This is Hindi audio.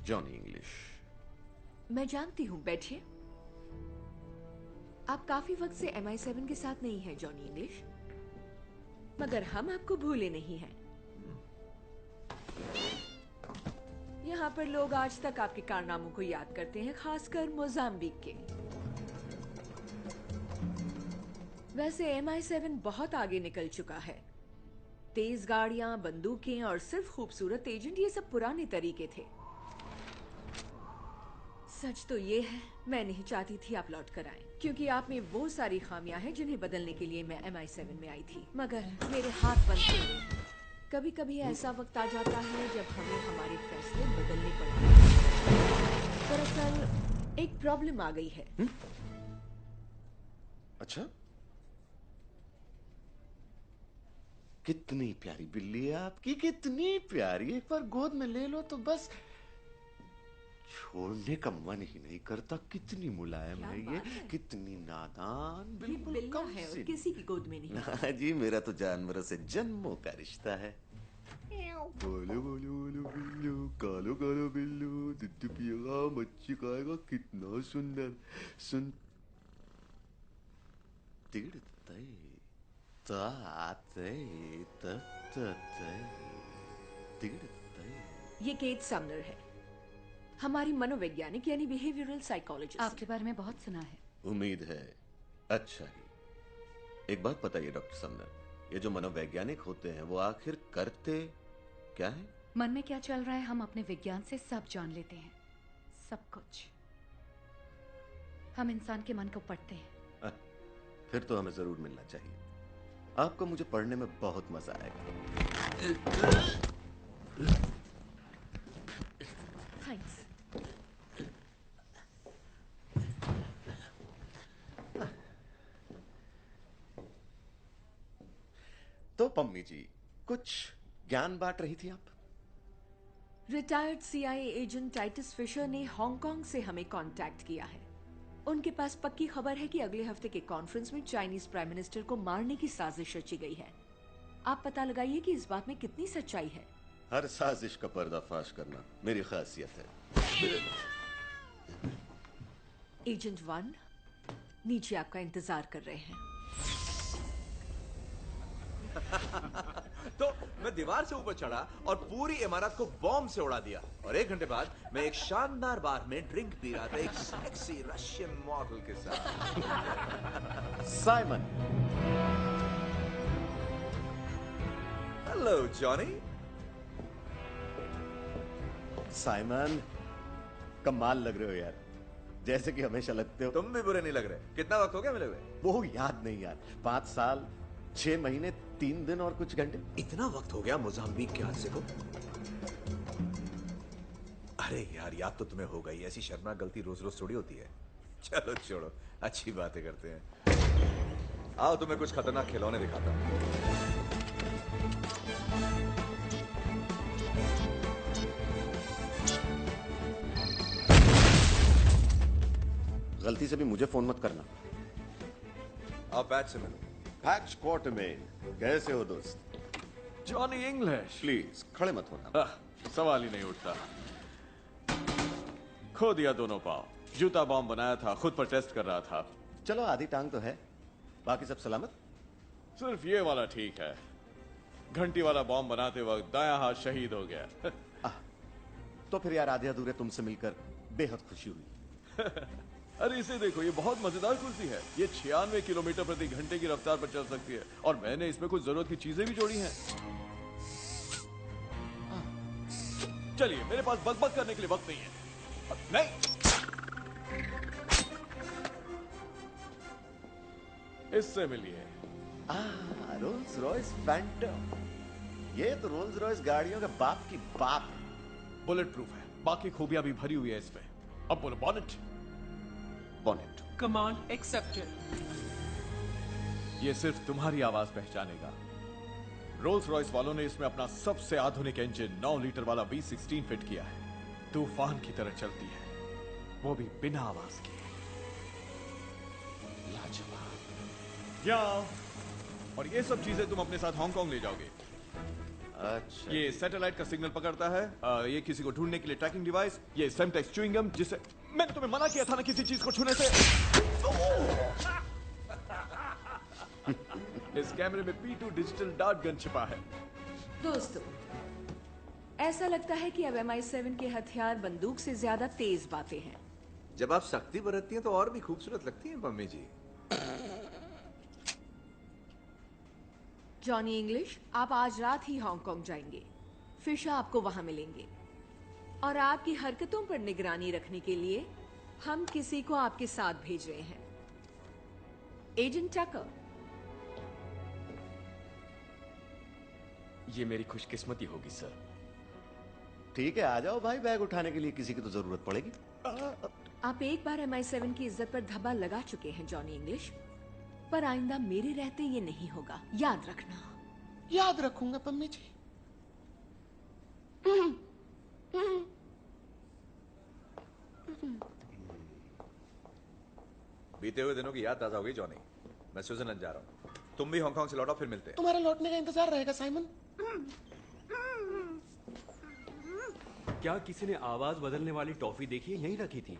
Johnny English. मैं जानती हूँ, बैठिए। आप काफी वक्त से MI7 के साथ नहीं हैं, जॉनी इंग्लिश, मगर हम आपको भूले नहीं हैं। यहाँ पर लोग आज तक आपके कारनामों को याद करते हैं, खासकर मोजाम्बिक के। वैसे MI7 बहुत आगे निकल चुका है। तेज गाड़ियां, बंदूकें और सिर्फ खूबसूरत एजेंट, ये सब पुराने तरीके थे। सच तो ये है, मैं नहीं चाहती थी आप लौट कर आएं, क्योंकि आप में वो सारी खामियां हैं जिन्हें बदलने के लिए मैं MI7 में आई थी, मगर मेरे हाथ बंधे हुए हैं। कभी कभी ऐसा वक्त आ जाता है जब हमें हमारे फैसले बदलने पड़ते हैं। दरअसल एक प्रॉब्लम आ गई है। अच्छा, कितनी प्यारी बिल्ली है आपकी, कितनी प्यारी। एक बार गोद में ले लो तो बस छोड़ने का मन ही नहीं करता। कितनी मुलायम है ये, कितनी नादान, बिल्कुल बिल्ला कम है और सी। किसी की गोद में नहीं। हाँ जी, मेरा तो जानवरों से जन्मों का रिश्ता है। बोलो बोलो बोलो बिल्लू, कालो कालो बिल्लू, दूध पिएगा, मच्छी खाएगा, कितना सुंदर। सुन तिड़ते ताते तत्ते तिड़ते। ये केट समनर है, हमारी मनोवैज्ञानिक यानी बिहेवियरल साइकोलॉजिस्ट। आपके बारे में बहुत सुना है। उम्मीद है अच्छा ही। एक बात बताइए डॉक्टर समनर, ये जो मनोवैज्ञानिक होते हैं वो आखिर करते क्या है? मन में क्या चल रहा है हम अपने विज्ञान से सब जान लेते हैं, सब कुछ। हम इंसान के मन को पढ़ते हैं। फिर तो हमें जरूर मिलना चाहिए। आपको मुझे पढ़ने में बहुत मजा आएगा। थैंक्स। तो पम्मी जी, कुछ ज्ञान बांट रही थी आप। Retired CIA agent Titus Fisher ने हांगकांग से हमें कांटेक्ट किया है। उनके पास पक्की खबर है कि अगले हफ्ते के कॉन्फ्रेंस में चाइनीज प्राइम मिनिस्टर को मारने की साजिश रची गई है। आप पता लगाइए कि इस बात में कितनी सच्चाई है। हर साजिश का पर्दाफाश करना मेरी खासियत है। एजेंट 1 नीचे आपका इंतजार कर रहे हैं। तो मैं दीवार से ऊपर चढ़ा और पूरी इमारत को बॉम्ब से उड़ा दिया, और 1 घंटे बाद मैं एक शानदार बार में ड्रिंक पी रहा था एक सेक्सी रशियन मॉडल के साथ। साइमन। Hello Johnny. साइमन, कमाल लग रहे हो यार, जैसे कि हमेशा लगते हो। तुम भी बुरे नहीं लग रहे। कितना वक्त हो गया मिले हुए? वो याद नहीं यार, 5 साल 6 महीने 3 दिन और कुछ घंटे। इतना वक्त हो गया मोजाम्बिक के हादसे को? अरे यार, याद तो तुम्हें हो गई। ऐसी शर्मनाक गलती रोज रोज थोड़ी होती है। चलो छोड़ो, अच्छी बातें करते हैं। आओ तुम्हें कुछ खतरनाक खिलौने दिखाता हूं। गलती से भी मुझे फोन मत करना। आओ बैच से मिलो। पैच क्वार्ट में कैसे हो दोस्त? Johnny English. प्लीज खड़े मत होना। सवाल ही नहीं उठता। खो दिया दोनों पाँव, जूता बॉम्ब बनाया था, खुद पर टेस्ट कर रहा था। चलो आधी टांग तो है, बाकी सब सलामत। सिर्फ ये वाला ठीक है। घंटी वाला बॉम्ब बनाते वक्त दायां हाथ शहीद हो गया। तो फिर यार आधे अधूरे तुमसे मिलकर बेहद खुशी हुई। अरे इसे देखो, ये बहुत मजेदार कुर्सी है। ये 96 किलोमीटर प्रति घंटे की रफ्तार पर चल सकती है, और मैंने इसमें कुछ जरूरत की चीजें भी जोड़ी हैं। चलिए, मेरे पास बकबक करने के लिए वक्त नहीं है। नहीं, इससे मिलिए। Rolls Royce Phantom. ये तो रोल्स रॉयस गाड़ियों के बाप की बाप है। बुलेट प्रूफ है, बाकी खूबियां भी भरी हुई है इसमें। अब बोलो बॉनेट। बॉनेट। Command accepted. ये सिर्फ तुम्हारी आवाज पहचानेगा। रोल्स रॉयस वालों ने इसमें अपना सबसे आधुनिक इंजन 9 लीटर वाला V16 फिट किया है। तूफान की तरह चलती है, वो भी बिना आवाज के। लाजवाब। क्या? और ये सब चीजें तुम अपने साथ हांगकांग ले जाओगे? अच्छा, ये सैटेलाइट का सिग्नल पकड़ता है, ये किसी को ढूंढने के लिए ट्रैकिंग डिवाइस, ये सेमटेक्स च्युइंग गम जिसे मैंने तुम्हें मना किया था ना किसी चीज को छूने से। इस कैमरे में P2 डिजिटल डार्ट गन छिपा है। दोस्तों, ऐसा लगता है कि अब MI7 के हथियार बंदूक से ज्यादा तेज बातें हैं। जब आप सख्ती बरतती हैं तो और भी खूबसूरत लगती हैं मम्मी जी। जॉनी इंग्लिश, आप आज रात ही हांगकांग जाएंगे। फिशा आपको वहां मिलेंगे और आपकी हरकतों पर निगरानी रखने के लिए हम किसी को आपके साथ भेज रहे हैं, एजेंट टकर। ये मेरी खुशकिस्मती होगी सर। ठीक है, आ जाओ भाई, बैग उठाने के लिए किसी की तो जरूरत पड़ेगी। आप एक बार MI7 की इज्जत पर धब्बा लगा चुके हैं जॉनी इंग्लिश, पर आइंदा मेरे रहते ये नहीं होगा, याद रखना। याद रखूंगा पम्मी जी। बीते हुए दिनों की याद ताजा हो गई जॉनी। मैं स्विट्जरलैंड जा रहा हूँ, तुम भी हांगकांग से लौटो, फिर मिलते हैं। तुम्हारे लौटने का इंतजार रहेगा साइमन। क्या किसी ने आवाज बदलने वाली टॉफी देखी? यहीं रखी थी।